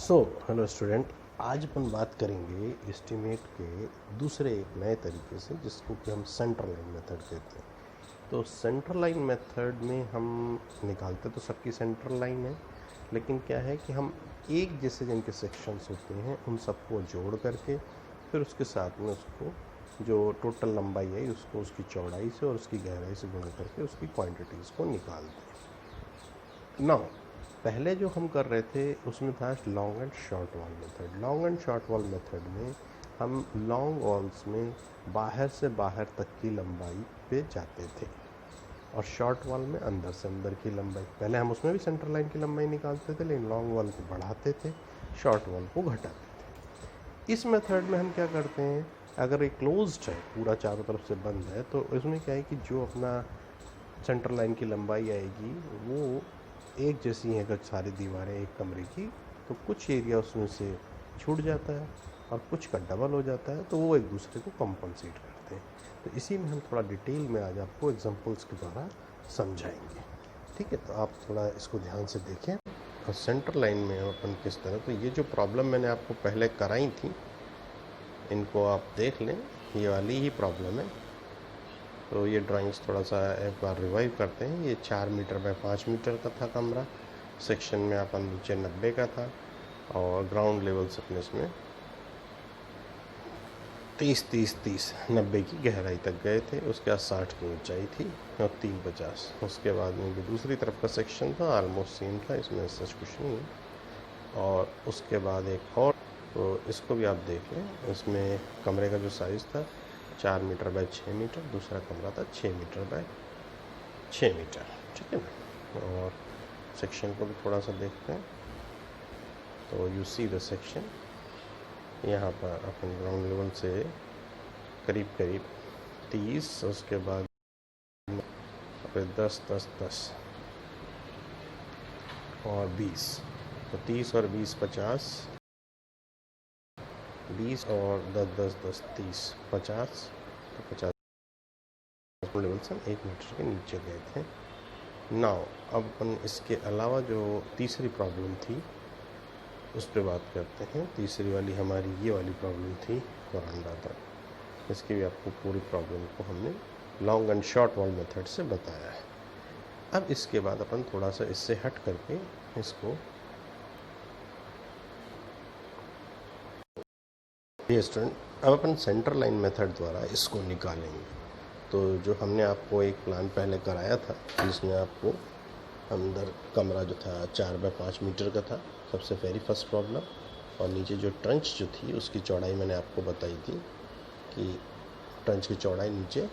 Hello student, आज अपन बात करेंगे एस्टीमेट के दूसरे एक नए तरीके से जिसको कि हम सेंटर लाइन मेथड कहते हैं। तो सेंटर लाइन मेथड में हम निकालते तो सबकी सेंटर लाइन है, लेकिन क्या है कि हम एक जैसे जिनके सेक्शंस होते हैं उन सबको जोड़ करके फिर उसके साथ में उसको जो टोटल लंबाई है उसको उसकी चौड़ाई से और उसकी गहराई से गुणा करके उसकी क्वांटिटीज़ को निकालते हैं। नाउ पहले जो हम कर रहे थे उसमें था long and short wall method. Long and short wall method में हम लॉन्ग वॉल्स में बाहर से बाहर तक की लंबाई पे जाते थे और शॉर्ट वॉल में अंदर से अंदर की लंबाई। पहले हम उसमें भी सेंटर लाइन की लंबाई निकालते थे, लेकिन लॉन्ग वॉल को बढ़ाते थे, शॉर्ट वॉल को घटाते थे। इस मेथड में हम क्या करते हैं, अगर ये क्लोज्ड है, पूरा चारों तरफ से बंद है, तो इसमें क्या है कि जो अपना सेंटर लाइन की लंबाई आएगी वो एक जैसी है। अगर सारी दीवारें एक कमरे की, तो कुछ एरिया उसमें से छूट जाता है और कुछ का डबल हो जाता है, तो वो एक दूसरे को कंपनसेट करते हैं। तो इसी में हम थोड़ा डिटेल में आज आपको एग्जांपल्स के द्वारा समझाएंगे। ठीक है, तो आप थोड़ा इसको ध्यान से देखें। और सेंटर लाइन में अपन किस तरह, तो ये जो प्रॉब्लम मैंने आपको पहले कराई थी इनको आप देख लें, ये वाली ही प्रॉब्लम है। तो ये ड्राइंग्स थोड़ा सा एक बार रिवाइव करते हैं। ये 4 मीटर बाय 5 मीटर का था कमरा, सेक्शन में अपन नीचे 90 का था और ग्राउंड लेवल से अपने इसमें 30 90 की गहराई तक गए थे। उसके बाद 60 की ऊंचाई थी और 350। उसके बाद में भी दूसरी तरफ का सेक्शन था, ऑलमोस्ट सेम था, इसमें सच कुछ नहीं है। और उसके बाद एक और, तो इसको भी आप देख लें। इसमें कमरे का जो साइज़ था 4 मीटर बाय 6 मीटर, दूसरा कमरा था 6 मीटर बाय 6 मीटर। ठीक है ना। और सेक्शन को भी थोड़ा सा देखते हैं। तो यू सी द सेक्शन, यहाँ पर अपन ग्राउंड लेवल से करीब 30, उसके बाद 10 और 20, तो 30 और 20 50, 20 और 10 30 50, तो 50 लेवल से 1 मीटर के नीचे गए थे। नाउ अब अपन इसके अलावा जो तीसरी प्रॉब्लम थी उस पर बात करते हैं। तीसरी वाली हमारी ये वाली प्रॉब्लम थी वरांडा तक। इसकी भी आपको पूरी प्रॉब्लम को हमने long and short wall method से बताया है। अब इसके बाद अपन थोड़ा सा इससे हट करके इसको, ये स्टूडेंट, अब अपन सेंटर लाइन मेथड द्वारा इसको निकालेंगे। तो जो हमने आपको एक प्लान पहले कराया था जिसमें आपको अंदर कमरा जो था 4 बाय 5 मीटर का था, सबसे वेरी फर्स्ट प्रॉब्लम, और नीचे जो ट्रंच जो थी उसकी चौड़ाई मैंने आपको बताई थी कि ट्रंच की चौड़ाई नीचे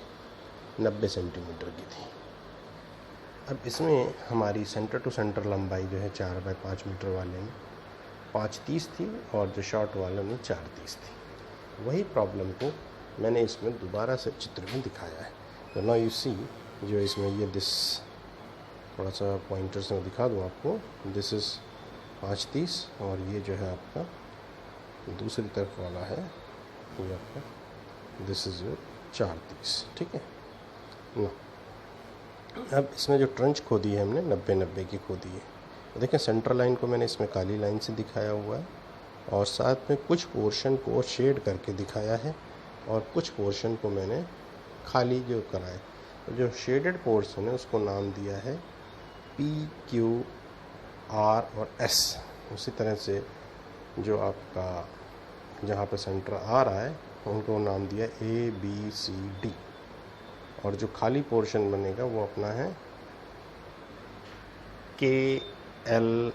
90 सेंटीमीटर की थी। अब इसमें हमारी सेंटर टू सेंटर लंबाई जो है 4 बाय 5 मीटर वाले में 5:30 थी और जो शॉर्ट वाले में 4:30 थी। वही प्रॉब्लम को मैंने इसमें दोबारा से चित्र में दिखाया है। तो नाउ यू सी, जो इसमें ये दिस थोड़ा सा पॉइंटर से मैं दिखा दूँ आपको, दिस इज़ 5:30 और ये जो है आपका दूसरी तरफ वाला है, ये आपका दिस इज़ योर 4:30। ठीक है ना। अब इसमें जो ट्रंच खोदी है हमने 90 की खोदी है। तो देखें, सेंटर लाइन को मैंने इसमें काली लाइन से दिखाया हुआ है और साथ में कुछ पोर्शन को शेड करके दिखाया है और कुछ पोर्शन को मैंने खाली जो कराया। तो जो शेडेड पोर्शन है उसको नाम दिया है P, Q, R और S। उसी तरह से जो आपका जहाँ पे सेंटर आ रहा है उनको नाम दिया A, B, C, D। और जो खाली पोर्शन बनेगा वो अपना है K, L,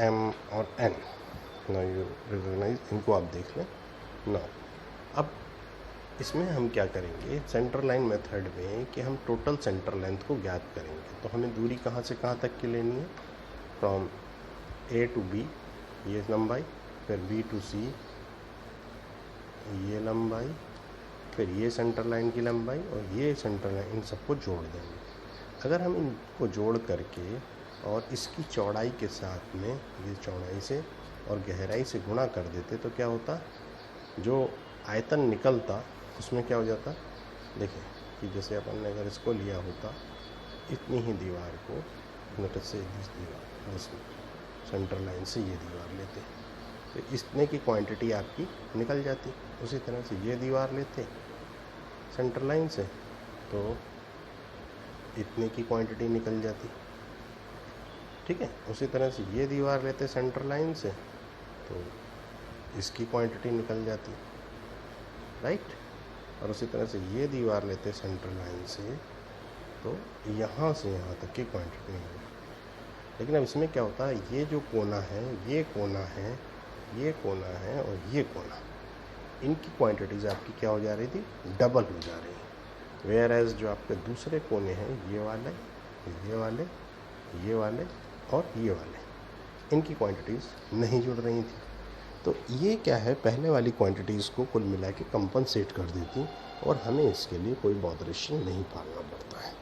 M और N। नाउ यू रिकॉग्नाइज, इनको आप देख लें। नाउ अब इसमें हम क्या करेंगे सेंटर लाइन मेथड में कि हम टोटल सेंटर लेंथ को ज्ञात करेंगे। तो हमें दूरी कहाँ से कहाँ तक की लेनी है, फ्रॉम A to B ये लंबाई, फिर B to C ये लंबाई, फिर ये सेंटर लाइन की लंबाई और ये सेंटर लाइन, इन सबको जोड़ देंगे। अगर हम इनको जोड़ करके और इसकी चौड़ाई के साथ में ये चौड़ाई से और गहराई से गुणा कर देते तो क्या होता, जो आयतन निकलता उसमें क्या हो जाता। देखिए कि जैसे अपन ने अगर इसको लिया होता इतनी ही दीवार को, मतलब से इस दीवार, इसमें सेंटर लाइन से ये दीवार लेते तो इतने की क्वांटिटी आपकी निकल जाती। उसी तरह से ये दीवार लेते सेंटर लाइन से तो इतने की क्वांटिटी निकल जाती, ठीक है। उसी तरह से ये दीवार लेते सेंटर लाइन से तो इसकी क्वांटिटी निकल जाती, राइट। और उसी तरह से ये दीवार लेते सेंटर लाइन से तो यहाँ से यहाँ तक की क्वांटिटी निकल। लेकिन अब इसमें क्या होता है, ये जो कोना है, ये कोना है, ये कोना है और ये कोना, इनकी क्वांटिटीज़ आपकी क्या हो जा रही थी, डबल हो जा रही है। वेयर एज जो आपके दूसरे कोने हैं, ये वाले, ये वाले, ये वाले और ये वाले, इनकी क्वांटिटीज़ नहीं जुड़ रही थी। तो ये क्या है, पहले वाली क्वांटिटीज़ को कुल मिला के कंपनसेट कर देती और हमें इसके लिए कोई बॉदरेशन नहीं पालना पड़ता है।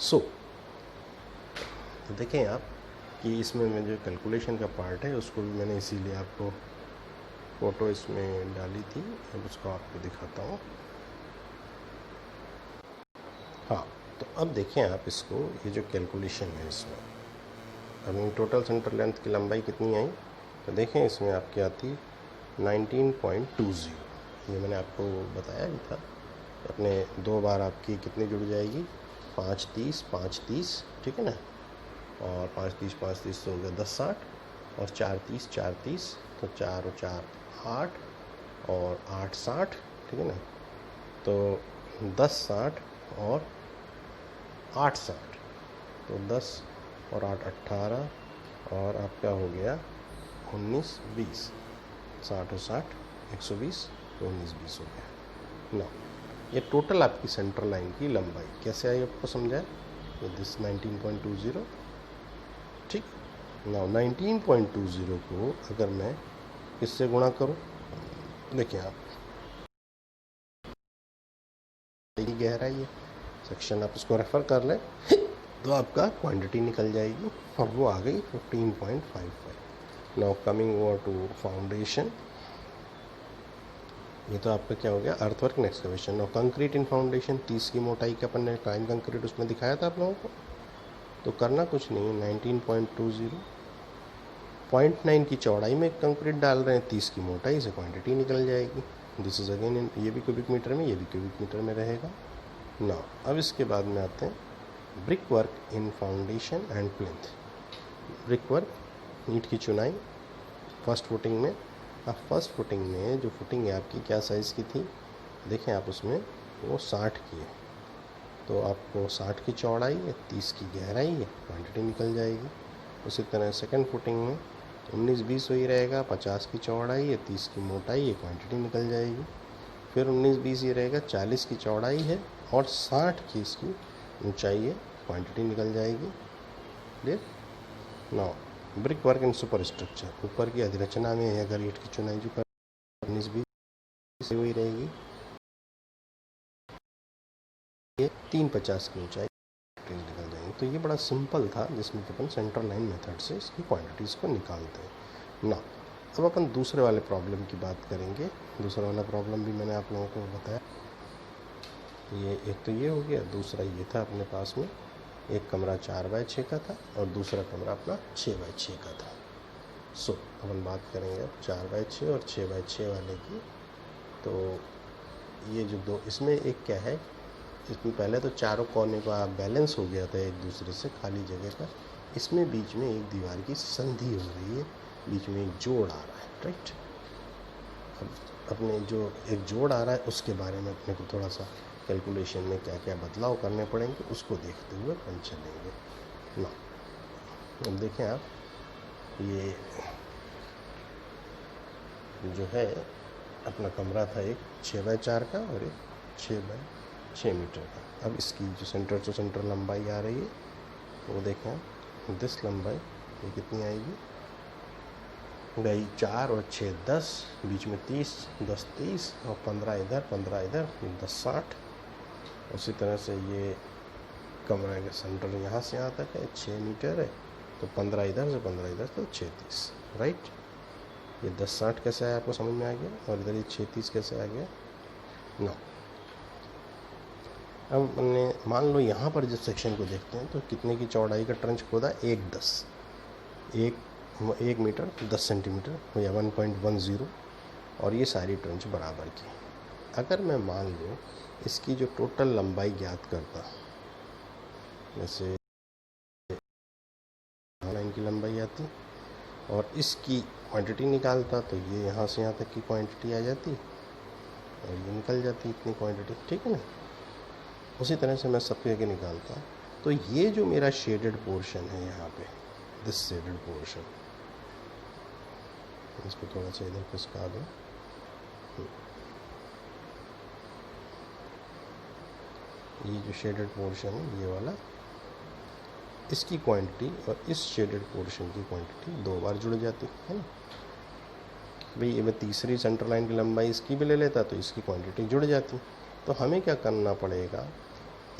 सो देखें आप कि इसमें मैं जो कैलकुलेशन का पार्ट है उसको भी मैंने इसीलिए आपको फ़ोटो इसमें डाली थी, अब उसको आपको दिखाता हूँ। हाँ, तो अब देखें आप इसको, ये जो कैलकुलेशन है इसमें अब टोटल सेंटर लेंथ की लंबाई कितनी आई, तो देखें इसमें आपकी आती 19.20। ये मैंने आपको बताया भी था, अपने 2 बार आपकी कितनी जुड़ जाएगी, 5 30 5 30, ठीक है ना। और 5 30 तो हो गया 10 60 और 4 30 4 30, तो 4 और 4 8 और 8 60, ठीक है ना। तो 10 60 और 8 60, तो 10 और 8 18 और आपका हो गया 19 20, 60 और 60 120, तो 19 20 हो गया ना। ये टोटल आपकी सेंटर लाइन की लंबाई कैसे आई आपको समझा है, दिस 19.20, ठीक ना। 19.20 को अगर मैं किससे गुणा करूं, देखिए आप, गहराई है सेक्शन, आप इसको रेफर कर लें तो आपका क्वांटिटी निकल जाएगी और वो आ गई 15.55। Now coming over to foundation, ये तो आपका क्या हो गया, अर्थवर्क एंड एक्सकवेशन। और कंक्रीट इन फाउंडेशन 30 की मोटाई का अपन ने टाइम कंक्रीट उसमें दिखाया था आप लोगों को, तो करना कुछ नहीं है, 19.20 0.9 की चौड़ाई में कंक्रीट डाल रहे हैं, 30 की मोटाई से क्वांटिटी निकल जाएगी। दिस इज अगेन ये भी क्यूबिक मीटर में, ये भी क्यूबिक मीटर में रहेगा ना। अब इसके बाद में आते हैं brick work in foundation and plinth. Brick work, ईंट की चुनाई फर्स्ट फुटिंग में। अब फर्स्ट फुटिंग में जो फुटिंग है आपकी क्या साइज़ की थी, देखें आप उसमें वो 60 की है, तो आपको 60 की चौड़ाई है, 30 की गहराई है, क्वांटिटी निकल जाएगी। उसी तरह सेकंड फुटिंग में 19 20 वही रहेगा, 50 की चौड़ाई है, 30 की मोटाई है, क्वांटिटी निकल जाएगी। फिर 19 20 ये रहेगा, 40 की चौड़ाई है और 60 की इसकी ऊंचाई है, क्वांटिटी निकल जाएगी। Clear now brick work in super structure, ऊपर की अधिरचना में अगर ईंट की चुनाई जो कर 19 20 वही रहेगी, ये 350 की ऊंचाई निकल जाएंगे। तो ये बड़ा सिंपल था जिसमें अपन सेंट्रल लाइन मेथड से इसकी क्वांटिटीज़ को निकालते हैं ना। अब अपन दूसरे वाले प्रॉब्लम की बात करेंगे। दूसरा वाला प्रॉब्लम भी मैंने आप लोगों को बताया, ये एक तो ये हो गया, दूसरा ये था अपने पास में एक कमरा 4 बाय 6 का था और दूसरा कमरा अपना 6 बाय 6 का था। सो अपन बात करेंगे अब 4 बाय 6 और 6 बाय 6 वाले की। तो ये जो दो, इसमें एक क्या है, इसमें पहले तो चारों कोने का बैलेंस हो गया था एक दूसरे से खाली जगह का, इसमें बीच में एक दीवार की संधि हो रही है, बीच में एक जोड़ आ रहा है, राइट। अब अपने जो एक जोड़ आ रहा है उसके बारे में अपने को थोड़ा सा कैलकुलेशन में क्या क्या बदलाव करने पड़ेंगे उसको देखते हुए अपन चलेंगे ना। अब देखें आप, ये जो है अपना कमरा था एक 6 बाय 4 का और एक 6 बाय 6 मीटर का। अब इसकी जो सेंटर टू सेंटर लंबाई आ रही है वो देखें आप, 10 लंबाई ये कितनी आएगी, गई 4 और 6 10, बीच में 30 10 30 और 15 इधर 15 इधर 10 60। उसी तरह से ये कमरे का सेंटर यहाँ से यहाँ तक है 6 मीटर है, तो 15 इधर से 15 इधर, तो 6 30, राइट। ये 10 60 कैसे आया आपको समझ में आ गया, और इधर ये 6 30 कैसे आ गया ना। अब हमने मान लो यहाँ पर जिस सेक्शन को देखते हैं तो कितने की चौड़ाई का ट्रंच खोदा, 1 10, 1 1 मीटर 10 सेंटीमीटर या 1.10, और ये सारी ट्रेंच बराबर की। अगर मैं मान लूँ इसकी जो टोटल लंबाई ज्ञात करता, जैसे लाइन की लंबाई आती और इसकी क्वांटिटी निकालता, तो ये यहाँ से यहाँ तक की क्वांटिटी आ जाती और ये निकल जाती इतनी क्वांटिटी, ठीक है ना। उसी तरह से मैं सबके आगे निकालता, तो ये जो मेरा शेडेड पोर्शन है यहाँ पे, दिस शेडेड पोर्शन, इसको थोड़ा सा इधर खिसका दो, ये जो शेडेड पोर्शन है ये वाला, इसकी क्वांटिटी और इस शेडेड पोर्शन की क्वांटिटी 2 बार जुड़ जाती है ना। भाई ये मैं तीसरी सेंटर लाइन की लंबाई इसकी भी ले लेता तो इसकी क्वांटिटी जुड़ जाती। तो हमें क्या करना पड़ेगा,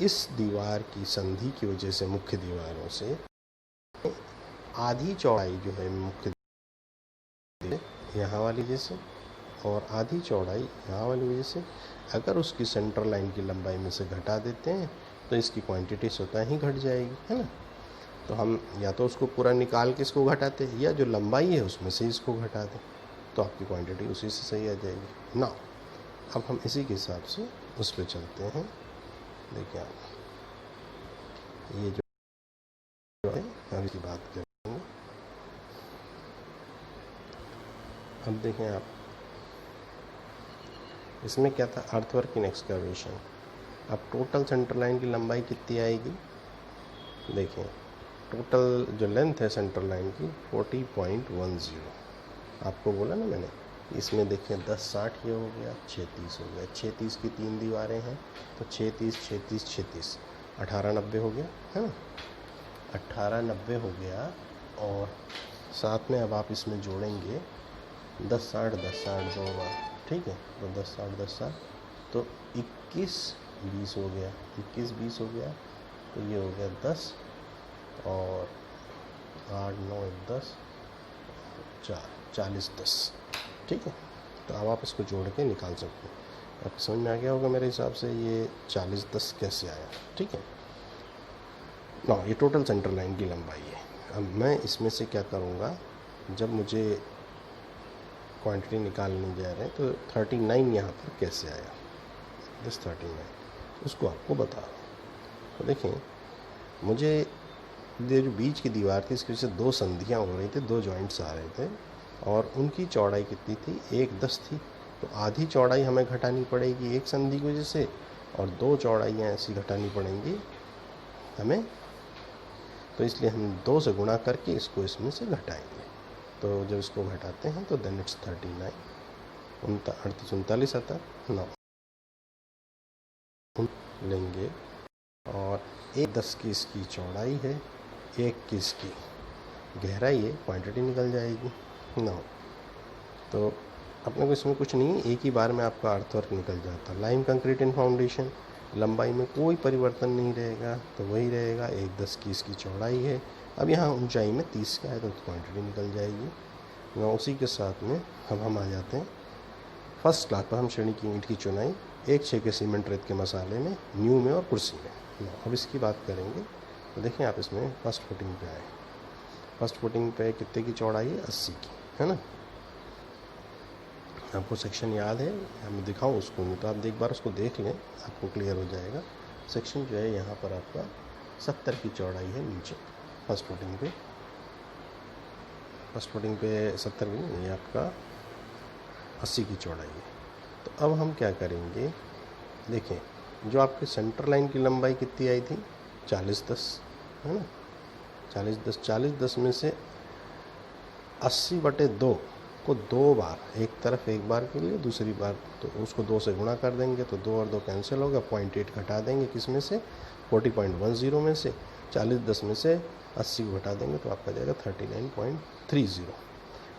इस दीवार की संधि की वजह से मुख्य दीवारों से आधी चौड़ाई जो है मुख्य यहाँ वाली वजह से और आधी चौड़ाई यहाँ वाली वजह से, अगर उसकी सेंटर लाइन की लंबाई में से घटा देते हैं तो इसकी क्वांटिटी स्वतः ही घट जाएगी, है ना। तो हम या तो उसको पूरा निकाल के इसको घटाते हैं, या जो लंबाई है उसमें से इसको घटा दें, तो आपकी क्वांटिटी उसी से सही आ जाएगी ना। अब हम इसी के हिसाब से उस पर चलते हैं। देखिए आप ये जो है हम इसकी बात करेंगे। अब देखें आप, इसमें क्या था, अर्थवर्क इन एक्सकैवेशन। अब टोटल सेंटर लाइन की लंबाई कितनी आएगी, देखें टोटल जो लेंथ है सेंटर लाइन की 40.10, आपको बोला ना मैंने। इसमें देखें 10-60 ये हो गया, 6-30 हो गया, 6-30 की 3 दीवारें हैं तो 6-30 36 36 18-90 हो गया, है ना। 18-90 हो गया, और साथ में अब आप इसमें जोड़ेंगे 10-60 10-60 2 बार, ठीक है। तो 10-60 10-60 तो 21-20 हो गया, 21-20 हो गया, तो ये हो गया 10 और 8-9-10 4 40-10, ठीक है। तो अब आप इसको जोड़ के निकाल सकते हैं। आपको समझ में आ गया होगा मेरे हिसाब से ये 40-10 कैसे आया, ठीक है ना। ये टोटल सेंटर लाइन की लंबाई है। अब मैं इसमें से क्या करूँगा, जब मुझे क्वांटिटी निकालने जा रहे हैं तो 39 यहाँ पर कैसे आया, दिस 39, उसको आपको बता रहा हूँ। तो देखें, मुझे ये जो बीच की दीवार थी इसकी वजह से 2 संधियाँ हो रही थी, 2 जॉइंट्स आ रहे थे, और उनकी चौड़ाई कितनी थी, 1:10 थी। तो आधी चौड़ाई हमें घटानी पड़ेगी एक संधि की वजह से, और 2 चौड़ाइयाँ ऐसी घटानी पड़ेंगी हमें, तो इसलिए हम 2 से गुणा करके इसको इसमें से घटाएंगे। तो जब इसको घटाते हैं तो देन इट्स 39, 38 39 आता 9 लेंगे, और 1:10 की इसकी चौड़ाई है, 1 की इसकी गहराई है, क्वांटिटी निकल जाएगी 9। तो अपने को इसमें कुछ नहीं, एक ही बार में आपका अर्थवर्क निकल जाता। लाइम कंक्रीट इन फाउंडेशन, लंबाई में कोई परिवर्तन नहीं रहेगा, तो वही रहेगा, 1:10 की इसकी चौड़ाई है। अब यहाँ ऊंचाई में 30 का है तो क्वांटिटी निकल जाएगी ना। उसी के साथ में अब हम आ जाते हैं फर्स्ट क्लास पर। हम श्रेणी की ईंट की चुनाई 1/6 के सीमेंट रेत के मसाले में, न्यू में और कुर्सी में। अब इसकी बात करेंगे तो देखें आप, इसमें फर्स्ट फुटिंग पे आए, फर्स्ट फुटिंग पे कितने की चौड़ाई है, 80 की, है ना। आपको सेक्शन याद है, मैं दिखाऊं उसको नहीं तो आप एक बार उसको देख लें, आपको क्लियर हो जाएगा। सेक्शन जो है यहाँ पर आपका 70 की चौड़ाई है नीचे फर्स्ट फुटिंग पे, फर्स्ट फुटिंग पे 70 की नहीं, ये आपका 80 की चौड़ाई है। तो अब हम क्या करेंगे, देखें जो आपके सेंटर लाइन की लंबाई कितनी आई थी, 40-10, है ना। 40-10 में से 80/2 को 2 बार, एक तरफ एक बार के लिए, दूसरी बार तो उसको 2 से गुणा कर देंगे, तो 2 और 2 कैंसिल होगा, 0.8 घटा देंगे किस में से, 40.10 में से, 40-10 में से 80 को घटा देंगे तो आपका जाएगा 39.30।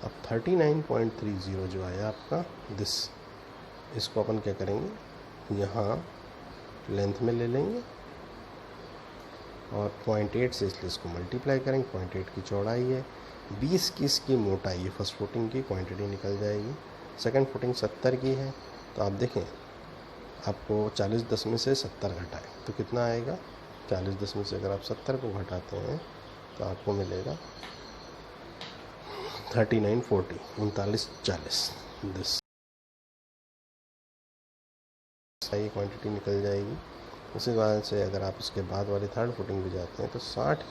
अब 39.30 जो आया आपका दिस, इसको अपन क्या करेंगे, यहाँ लेंथ में ले लेंगे और 0.8 से इसलिए इसको मल्टीप्लाई करेंगे, 0.8 की चौड़ाई है, 20 की इसकी मोटाई है, फर्स्ट फुटिंग की क्वांटिटी निकल जाएगी। सेकंड फुटिंग 70 की है, तो आप देखें आपको 40-10 में से 70 घटाएं तो कितना आएगा, 40-10 में से अगर आप 70 को घटाते हैं तो आपको मिलेगा 39 40 39 40 दिस ये क्वांटिटी निकल जाएगी। उसी वजह से अगर आप उसके बाद वाली थर्ड फुटिंग पे जाते हैं तो 60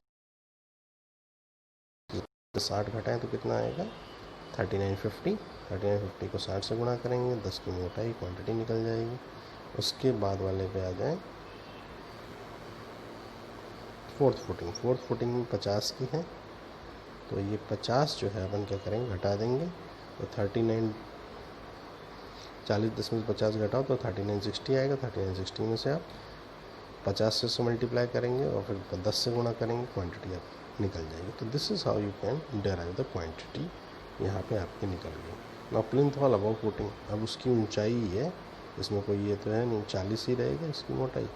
घटाएं तो कितना आएगा 3950। 3950 को 60 से गुणा करेंगे, 10 की मोटाई क्वांटिटी निकल जाएगी। उसके बाद वाले पे आ जाएं फोर्थ फुटिंग में 50 की है, तो ये 50 जो है अपन क्या करेंगे घटा देंगे, तो 39 40.50 घटाओ तो 3960 आएगा। 3960 में से आप 50 से मल्टीप्लाई करेंगे और फिर 10 से गुणा करेंगे, क्वांटिटी आप निकल जाएगी। तो this is how you can derive the quantity, यहाँ पे आपकी निकल गई। Now plinth wall above footing, अब उसकी ऊंचाई है, इसमें कोई ये तो है नहीं, 40 ही रहेगा इसकी मोटाई,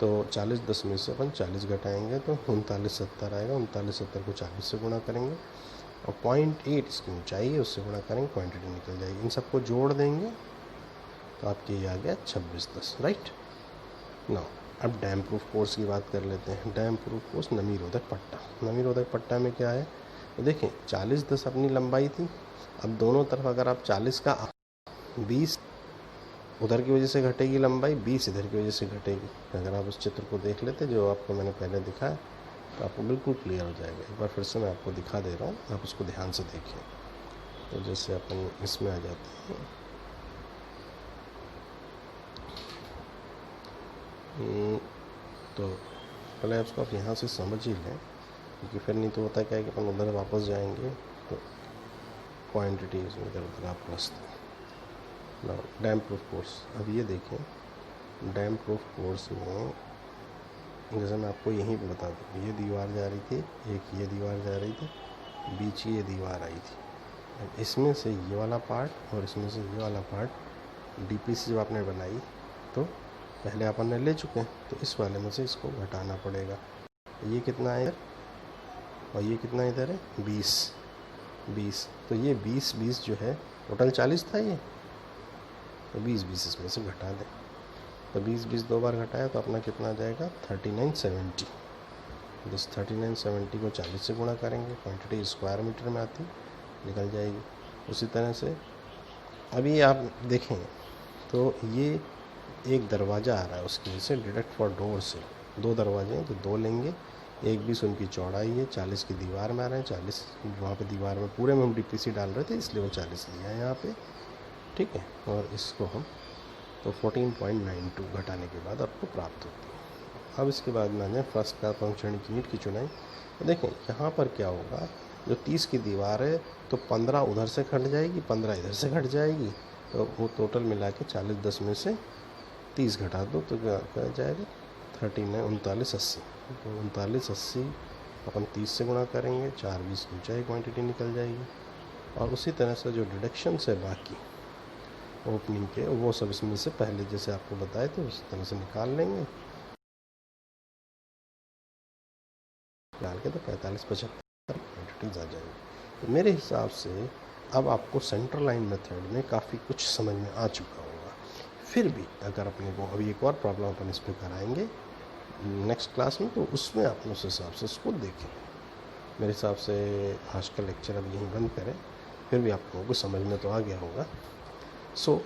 तो 40 10 में से अपन 40 घटाएंगे तो 3970 आएगा। 3970 को 40 से गुणा करेंगे और 0.8 इसकी ऊंचाई है, उससे गुणा करेंगे, क्वांटिटी निकल जाएगी। इन सबको जोड़ देंगे तो आपके ये आ गया 2610, राइट। नाउ अब डैम प्रूफ कोर्स की बात कर लेते हैं। डैम प्रूफ कोर्स नमी रोधक पट्टा। नमी रोधक पट्टा में क्या है, तो देखें 40-10 अपनी लंबाई थी, अब दोनों तरफ अगर आप 40 का 20 उधर की वजह से घटेगी लंबाई, 20 इधर की वजह से घटेगी। अगर आप उस चित्र को देख लेते जो आपको मैंने पहले दिखाया तो आपको बिल्कुल क्लियर हो जाएगा। एक बार फिर से मैं आपको दिखा दे रहा हूँ, आप उसको ध्यान से देखें। तो जैसे अपन इसमें आ जाते हैं, तो पहले उसको आप यहाँ से समझ ही लें, क्योंकि फिर नहीं तो होता क्या है कि अपन उधर वापस जाएंगे तो क्वांटिटीज़ इधर उधर आप रखते हैं। डैम प्रूफ कोर्स, अब ये देखें डैम प्रूफ कोर्स में जैसे मैं आपको यहीं पे बता दूँ, ये दीवार जा रही थी, एक ये दीवार जा रही थी, बीच ये दीवार आई थी। अब इसमें से ये वाला पार्ट और इसमें से ये वाला पार्ट डीपीसी जब आपने बनाई तो पहले अपन ने ले चुके हैं, तो इस वाले में से इसको घटाना पड़ेगा। ये कितना है इधर और ये कितना इधर है, 20। तो ये 20 जो है, टोटल 40 था ये, तो 20 इसमें से घटा दें। तो 20 दो बार घटाया तो अपना कितना आ जाएगा 3970। जिस 3970 को 40 से गुणा करेंगे, क्वांटिटी स्क्वायर मीटर में आती निकल जाएगी। उसी तरह से अभी आप देखें तो ये एक दरवाज़ा आ रहा है, उसकी वजह से डिडक्ट फॉर डोर से 2 दरवाजे हैं तो 2 लेंगे। एक 20 उनकी चौड़ाई है, 40 की दीवार में आ रहे हैं, 40 वहाँ पे दीवार में पूरे में हम डीपीसी डाल रहे थे इसलिए वो 40 लिया है यहाँ पे, ठीक है। और इसको हम तो 14.92 घटाने के बाद आपको प्राप्त होती है। अब इसके बाद में आ जाए फर्स्ट क्लास पंक्चर की ईंट की चुनाई। तो देखें यहाँ पर क्या होगा, जो 30 की दीवार है तो 15 उधर से घट जाएगी, 15 इधर से घट जाएगी, तो वो टोटल मिला के 40-10 में से 30 घटा दो तो क्या जाएगा 3980। तो 3980 अपन 30 से गुणा करेंगे, 4-20 की ऊंचाई क्वांटिटी निकल जाएगी। और उसी तरह से जो डिडक्शन है बाकी ओपनिंग के, वो सब इसमें से पहले जैसे आपको बताए थे उसी तरह से निकाल लेंगे, निकाल के तो 45-75 क्वांटिटीज आ जाएंगी। तो मेरे हिसाब से अब आपको सेंट्रल लाइन मेथड में काफ़ी कुछ समझ में आ चुका होगा। फिर भी अगर अपने को अभी एक और प्रॉब्लम अपन इस पर कराएंगे नेक्स्ट क्लास में, तो उसमें आप उस हिसाब से उसको देखें। मेरे हिसाब से आज का लेक्चर अब यहीं बंद करें, फिर भी आप लोगों को समझ में तो आ गया होगा। सो